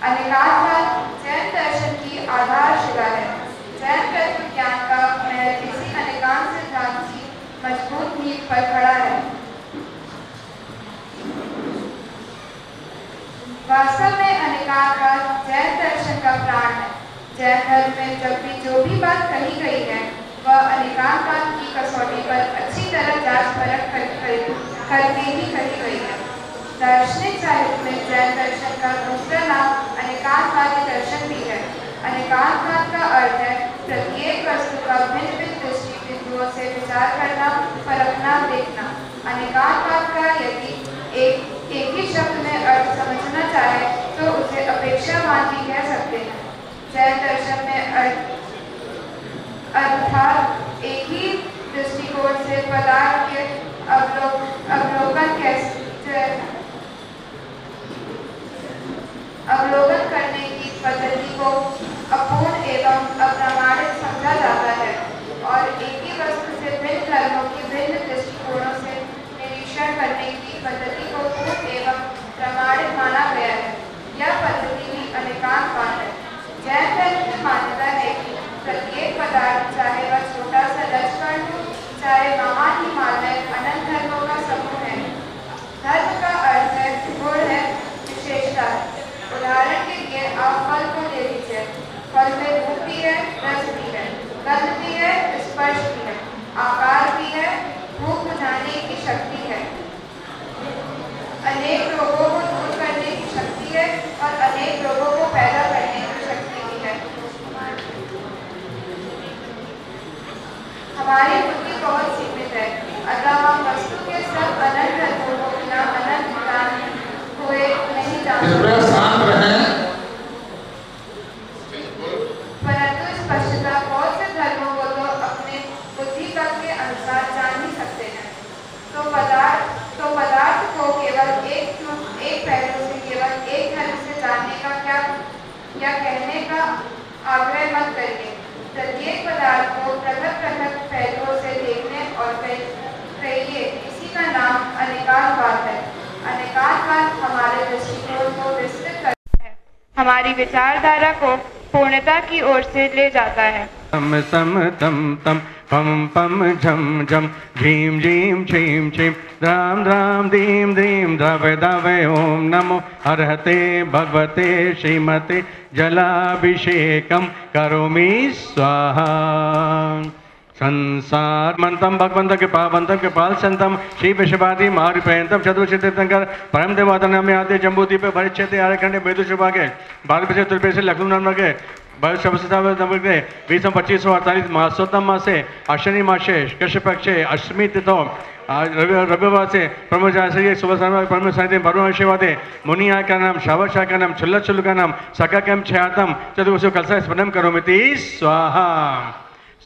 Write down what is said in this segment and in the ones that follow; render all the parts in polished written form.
अनेकांतवाद जैन दर्शन की आधारशिला है। जैन तत्व ज्ञान का महल इसी अनेकांत सिद्धांत की मजबूत नींव पर खड़ा है। वास्तव में अनेकांतवाद जैन दर्शन का प्राण है। जैन धर्म में जब भी जो भी बात कही गई है वह अनेकांतवाद की कसौटी पर अच्छी तरह जांच परख करके ही कही गई है। दार्शनिक साहित्य में जैन दर्शन का दूसरा नाम अनेकांतवादी दर्शन भी है। अनेकांतवाद का अर्थ है प्रत्येक वस्तु का भिन्न भिन्न दृष्टि बिंदुओं से विचार करना, परखना, देखना। अनेकांतवाद का यदि एक ही शब्द में अर्थ समझना चाहे तो उसे अपेक्षावाद भी कह सकते हैं। जैन दर्शन में अर्थात एक ही दृष्टिकोण से पदार्थ के अवलोकन करने की पद्धति को अपूर्ण एवं अप्रामाणिक समझा जाता है और एक ही वस्तु से भिन्न धर्मों की भिन्न दृष्टिकोणों से निरीक्षण करने की पद्धति को पूर्ण एवं प्रमाणित माना गया है। यह पद्धति भी अनेकांतवाद है। जैन धर्म की मान्यता है कि प्रत्येक पदार्थ, चाहे वह छोटा सा रजकण हो, चाहे महान हिमालय, अनंत धर्मों का समूह है। धर्म का अर्थ है, गुण है, विशेषता है। उदाहरण के लिए आप फल को ले लीजिए। फल में रूप भी है, रस भी है, गंध भी है, स्पर्श भी है, आकार भी है, भूख बुझाने की शक्ति है, अनेक रोगों को दूर करने की शक्ति है और अनेक रोगों को पैदा करने की शक्ति भी है। हमारी बुद्धि बहुत सीमित है, अतः हम वस्तु के सब अनंत तत्वों को बिना अनंत ज्ञान हुए नहीं जानते। परंतु स्पष्टता बहुत से धर्मों को तो अपने बुद्धि तक के अनुसार जान ही सकते हैं। तो पदार्थ को केवल एक पहलू से, केवल एक धर्म से जानने का क्या या कहने का आग्रह मत करिए। प्रत्येक पदार्थ को पृथक पृथक पहलुओं से देखने और कहिए, इसी का नाम अनेकांतवाद है। अनेकांतवाद हमारे दृष्टिकोण को विस्तृत करता है, हमारी विचारधारा को पूर्णता की ओर से ले जाता है। सम सम तम तम पम पम झम झम झीम झीम छीम छीम द्राम द्राम दीम दीम द्रवय द्रवय ओम नमो अर्हते भगवते श्रीमते जलाभिषेकम करोमि स्वाहा। संसार मंतम भगवंत के पावंतम के पाल संतम श्री विश्ववादी मारिपयंतम चतुर्चितीर्थंकर परम देवातनम आदि जम्बूदीप परिच्छेदे आरखंडे मेदुशुभागे बाल पिछले तुलपे से लखनऊ नाम लगे बल शब्दता 20-25-48 मासोत्तम मासे अश्विनी मासे कृष्ण पक्षे अष्टमी तिथो रविवार से प्रमुखाचार्य सुबह परम साहित्य भरुणशिवादे मुनिया का नाम शावशा का नाम छुल्ल छुल्ल का नाम सका कम छयातम चतुर्भुज कलसा स्मरणम करोमिति स्वाहा।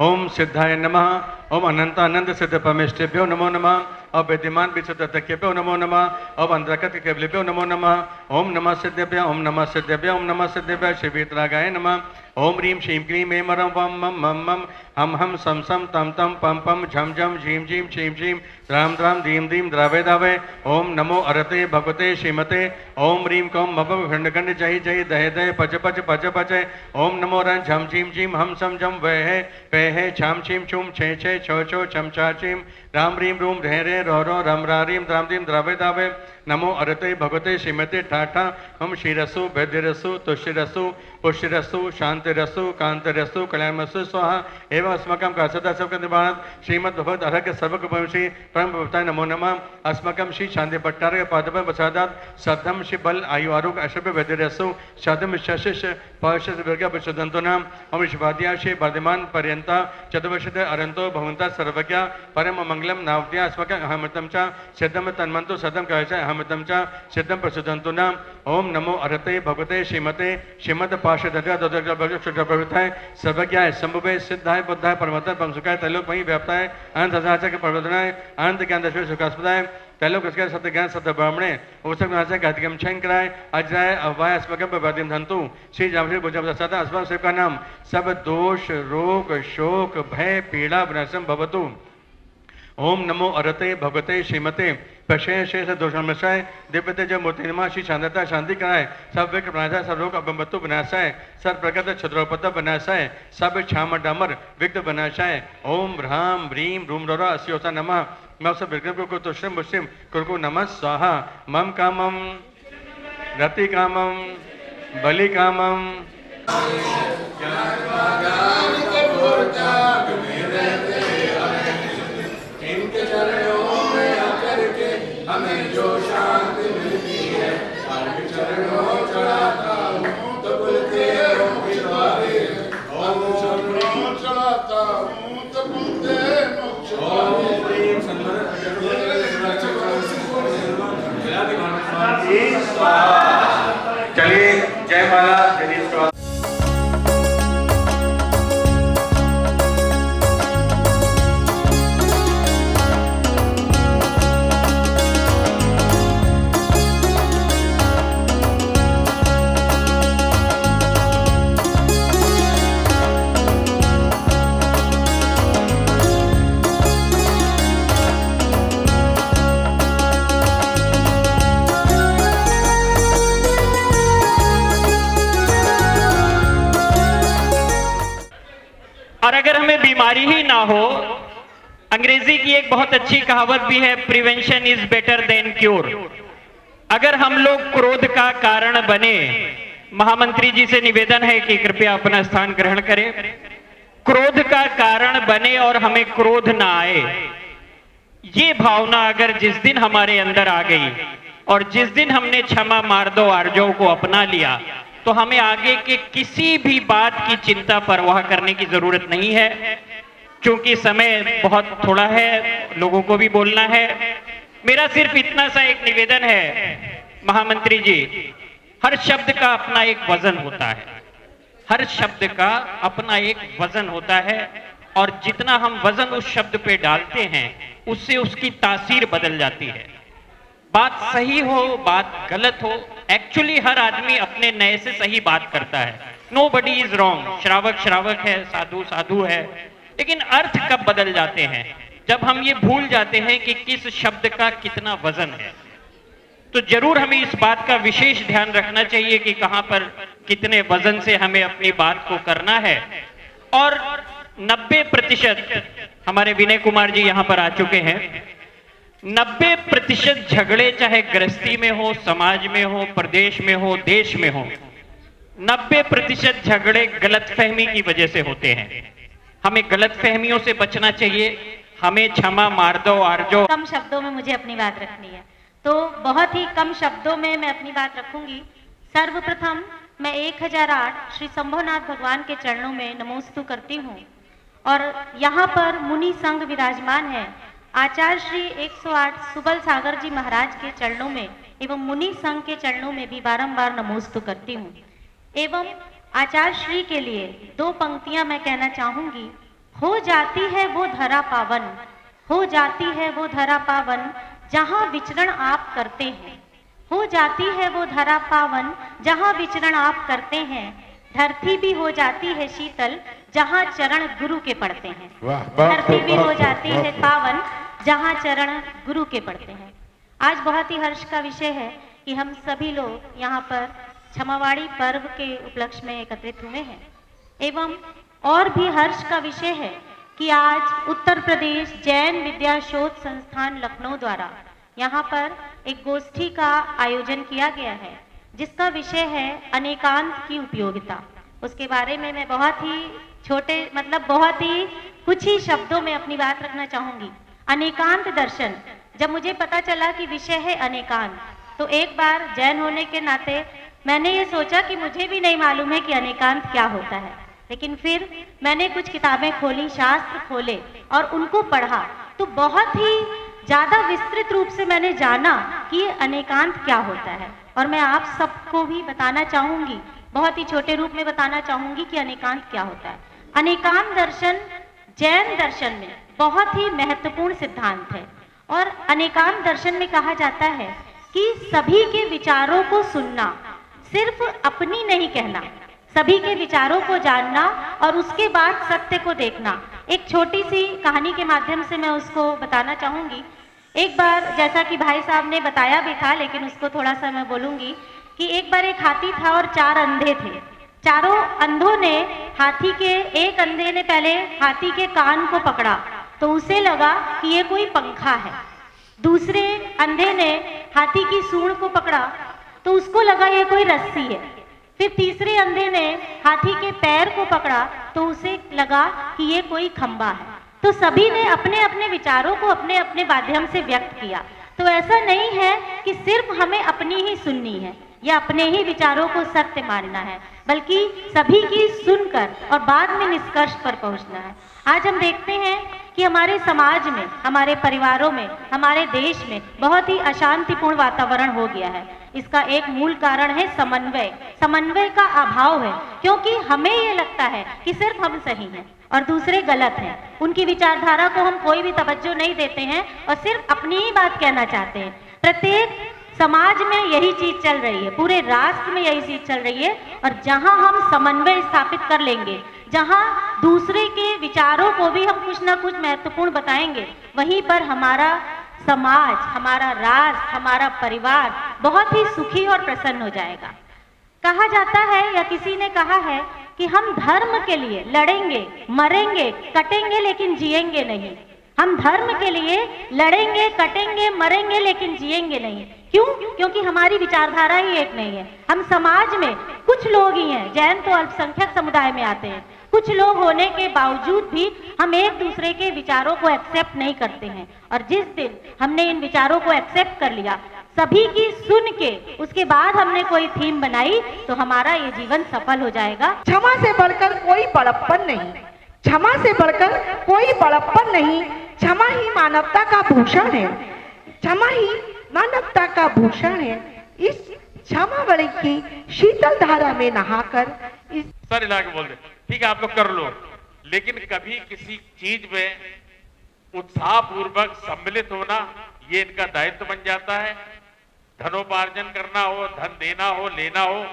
ओम सिद्धाय नमः। ओम अनंत अनंत सिद्ध परमेष्ठेभ्यो नमो नमः। और विद्यमान विशुद्धकेभ्यो नमो नमः। और अंतर्गत केवलेभ्यो नमो नमः। ओम नमः सिद्धेभ्यो, ओम नमः सिद्धेभ्यो, ओम नमः सिद्धेभ्यो श्री वीतरागाय नमः। ओम ह्रीं श्रीं क्लीं ऐं मरं वं मं मं मं हम हम सम सम तम तम पम पम झम झम झीम झीम छीम छीम द्राम द्राम दीम दीम द्रावे दावे। ओम नमो अरते भगवते श्रीमते। ओम ह्रीं कौम मभ खंड खंड जय जय दह दह पच पच पच पच। ओम नमो रं झम झीम झीम हम सम झम वह पह छाम छीम छुम छे छे छो छो छम छा छीम राम रीम रूम रह रे रो रो रम रा रीम द्राम दीम द्रावे दावे। नमो अरते भगवते श्रीमते ठाठा हम श्रीरसु वैद्यरसु तुष्यरसु पुष्यरसु शांतिरसु कांतिरसु कल्याणमस्तु स्वाहा। एवं अस्माकं का सदा सबका निवारण श्रीमद भगवत अर्घ सर्वक श्री परम भक्ताय नमो नमः। अस्माकं श्री शांति भट्टारक पादप प्रसादात सद्धम श्री बल आयु आरोग्य ऐश्वर्य वैद्यरसु शतम शशिष पशस वर्ग प्रसदंतो नाम हम शिवाद्या श्री वर्धमान पर्यंता चतुर्वर्षित अरंतो भवंता सर्वज्ञ परम मंगलम नावद्या अस्माकं अहमतम च सिद्धम तन्मंतो सदम कहच अहमतम च सिद्धम प्रसदंतो नाम। ओम नमो अरते भगवते श्रीमते श्रीमद पार्षद सर्वज्ञाय संभवे सिद्धाय बुद्धाय परमतः पंसुकाय तैलोक वही व्याप्ताय अनंत हजाचक प्रवर्तनाय अनंत ज्ञान दशव सुखास्पदाय तैलोक उसके सत्य ज्ञान सत्य ब्राह्मणे उपसक नाचे घातिकम क्षयंकराय अजराय अवाय अस्मकम प्रवादिम धंतु श्री जामश्री भुजम सदा अस्मक शिव का नाम सब दोष रोग शोक भय पीड़ा विनाशम भवतु। ओम नमो अरते भगवते श्रीमते पशे शेष दोषामशाय दिव्य तेज मूर्तिमा श्री शांतता शांति कराए सब विघ्न विनाशाय सब रोग अबंबत्तु विनाशाय सर्व प्रगत क्षत्रोपद विनाशाय सब क्षाम डामर विघ्न विनाशाय ओम ह्राम ह्रीम रूम रोरा अस्योता नमः मम सब विघ्न को तुष्यम मुष्यम कुरु नमः स्वाहा मम कामम रति कामम बलि कामम इनके चरणों में आकर के हमें जो शांति मिलती है, उनके चरणों चढ़ाता हूँ तो खुलते हैं मोक्ष द्वार। ओम चरणों चढ़ाता हूँ तो खुलते हैं मोक्ष द्वार। चलिए जय माला जय स्वाहा। और अगर हमें बीमारी ही ना हो, अंग्रेजी की एक बहुत अच्छी कहावत भी है, prevention is better than cure. अगर हम लोग क्रोध का कारण बने, महामंत्री जी से निवेदन है कि कृपया अपना स्थान ग्रहण करें, क्रोध का कारण बने और हमें क्रोध ना आए, ये भावना अगर जिस दिन हमारे अंदर आ गई और जिस दिन हमने क्षमा मार्दो आर्जव को अपना लिया, तो हमें आगे के किसी भी बात की चिंता परवाह करने की जरूरत नहीं है। क्योंकि समय बहुत थोड़ा है, लोगों को भी बोलना है। मेरा सिर्फ इतना सा एक निवेदन है महामंत्री जी, हर शब्द का अपना एक वजन होता है, हर शब्द का अपना एक वजन होता है, और जितना हम वजन उस शब्द पे डालते हैं उससे उसकी तासीर बदल जाती है। बात सही हो, बात गलत हो, एक्चुअली हर आदमी अपने नए से सही बात करता है। नोबडी इज रॉन्ग, श्रावक श्रावक है, साधु साधु है, लेकिन अर्थ कब बदल जाते हैं? जब हम ये भूल जाते हैं कि किस शब्द का कितना वजन है। तो जरूर हमें इस बात का विशेष ध्यान रखना चाहिए कि कहां पर कितने वजन से हमें अपनी बात को करना है। और 90% हमारे विनय कुमार जी यहां पर आ चुके हैं, 90% झगड़े चाहे गृहस्थी में हो, समाज में हो, प्रदेश में हो, देश में हो, 90% झगड़े गलतफहमी की वजह से होते हैं। हमें गलतफहमियों से बचना चाहिए, हमें क्षमा मार्दो आर्जो। कम शब्दों में मुझे अपनी बात रखनी है, तो बहुत ही कम शब्दों में मैं अपनी बात रखूंगी। सर्वप्रथम मैं 1008 श्री शंभुनाथ भगवान के चरणों में नमोस्तु करती हूँ, और यहाँ पर मुनि संघ विराजमान है। आचार्य श्री 108 सुबल सागर जी महाराज के चरणों में एवं मुनि संघ के चरणों में भी बारंबार नमोस्तु करती हूँ। एवं आचार्य श्री के लिए 2 पंक्तियां मैं कहना चाहूंगी। हो जाती है वो धरा पावन, हो जाती है वो धरा पावन, जहां विचरण आप करते हैं। हो जाती है वो धरा पावन, जहां विचरण आप करते हैं। धरती भी हो जाती है शीतल, जहां चरण गुरु के पड़ते हैं। धरती भी हो जाती है पावन, जहां चरण गुरु के पड़ते हैं। आज बहुत ही हर्ष का विषय है कि हम सभी लोग यहाँ पर क्षमावाणी पर्व के उपलक्ष्य में एकत्रित हुए हैं। एवं और भी हर्ष का विषय है कि आज उत्तर प्रदेश जैन विद्या शोध संस्थान लखनऊ द्वारा यहाँ पर एक गोष्ठी का आयोजन किया गया है, जिसका विषय है अनेकांत की उपयोगिता। उसके बारे में मैं बहुत ही छोटे बहुत ही कुछ ही शब्दों में अपनी बात रखना चाहूंगी। अनेकांत दर्शन, जब मुझे पता चला कि विषय है अनेकांत, तो एक बार जैन होने के नाते मैंने ये सोचा कि मुझे भी नहीं मालूम है कि अनेकांत क्या होता है। लेकिन फिर मैंने कुछ किताबें खोली, शास्त्र खोले और उनको पढ़ा, तो बहुत ही ज्यादा विस्तृत रूप से मैंने जाना कि ये अनेकांत क्या होता है। और मैं आप सबको भी बताना चाहूंगी, बहुत ही छोटे रूप में बताना चाहूंगी कि अनेकांत क्या होता है। अनेकांत दर्शन जैन दर्शन में बहुत ही महत्वपूर्ण सिद्धांत है। और अनेकांत दर्शन में कहा जाता है कि सभी के विचारों को सुनना, सिर्फ अपनी नहीं कहना, सभी के विचारों को जानना और उसके बाद सत्य को देखना। एक छोटी सी कहानी के माध्यम से मैं उसको बताना चाहूंगी एक बार जैसा कि भाई साहब ने बताया भी था, लेकिन उसको थोड़ा सा मैं बोलूंगी कि एक बार एक हाथी था और 4 अंधे थे। चारों अंधों ने हाथी के, एक अंधे ने पहले हाथी के कान को पकड़ा तो उसे लगा कि ये कोई पंखा है। दूसरे अंधे ने हाथी की सूंड को पकड़ा तो उसको लगा ये कोई रस्सी है। फिर तीसरे अंधे ने हाथी के पैर को पकड़ा तो उसे लगा कि ये कोई खंबा है। तो सभी ने अपने अपने विचारों को अपने अपने माध्यम से व्यक्त किया। तो ऐसा नहीं है कि सिर्फ हमें अपनी ही सुननी है या अपने ही विचारों को सत्य मानना है, बल्कि सभी की सुनकर और बाद में निष्कर्ष पर पहुंचना है। आज हम देखते हैं कि हमारे समाज में, हमारे परिवारों में, हमारे देश में बहुत ही अशांतिपूर्ण वातावरण हो गया है। इसका एक मूल कारण है समन्वय। समन्वय का अभाव है, क्योंकि हमें ये लगता है कि सिर्फ हम सही हैं और दूसरे गलत हैं। उनकी विचारधारा को हम कोई भी तवज्जो नहीं देते हैं और सिर्फ अपनी ही बात कहना चाहते हैं। प्रत्येक समाज में यही चीज चल रही है, पूरे राष्ट्र में यही चीज चल रही है। और जहां हम समन्वय स्थापित कर लेंगे, जहां दूसरे के विचारों को भी हम कुछ ना कुछ महत्वपूर्ण बताएंगे, वहीं पर हमारा समाज, हमारा राष्ट्र, हमारा परिवार बहुत ही सुखी और प्रसन्न हो जाएगा। कहा जाता है या किसी ने कहा है कि हम धर्म के लिए लड़ेंगे, मरेंगे, कटेंगे, लेकिन जिएंगे नहीं। हम धर्म के लिए लड़ेंगे, कटेंगे, मरेंगे, लेकिन जिएंगे नहीं। क्यों? क्योंकि हमारी विचारधारा ही एक नहीं है। हम समाज में कुछ लोग ही हैं, जैन तो अल्पसंख्यक समुदाय में आते हैं, कुछ लोग होने के बावजूद भी हम एक दूसरे के विचारों को एक्सेप्ट नहीं करते हैं। और जिस दिन हमने इन विचारों को एक्सेप्ट कर लिया, सभी की सुन के उसके बाद हमने कोई थीम बनाई, तो हमारा ये जीवन सफल हो जाएगा। क्षमा से बढ़कर कोई बड़प्पन नहीं, क्षमा से बढ़कर कोई बड़प्पन नहीं। क्षमा ही मानवता का भूषण है, क्षमा ही मानवता का भूषण है। इस क्षमा बड़ी की शीतल धारा में नहाकर इस सर हिला के बोल दे, ठीक है आप लोग कर लो, लेकिन कभी किसी चीज में उत्साह पूर्वक सम्मिलित होना ये इनका दायित्व बन जाता है। धनोपार्जन करना हो, धन देना हो, लेना हो,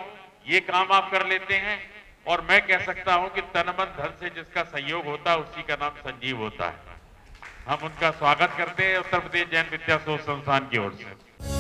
ये काम आप कर लेते हैं। और मैं कह सकता हूं कि तन मन धन से जिसका संयोग होता है उसी का नाम संजीव होता है। हम उनका स्वागत करते हैं उत्तर प्रदेश जैन विद्या शोध संस्थान की ओर से।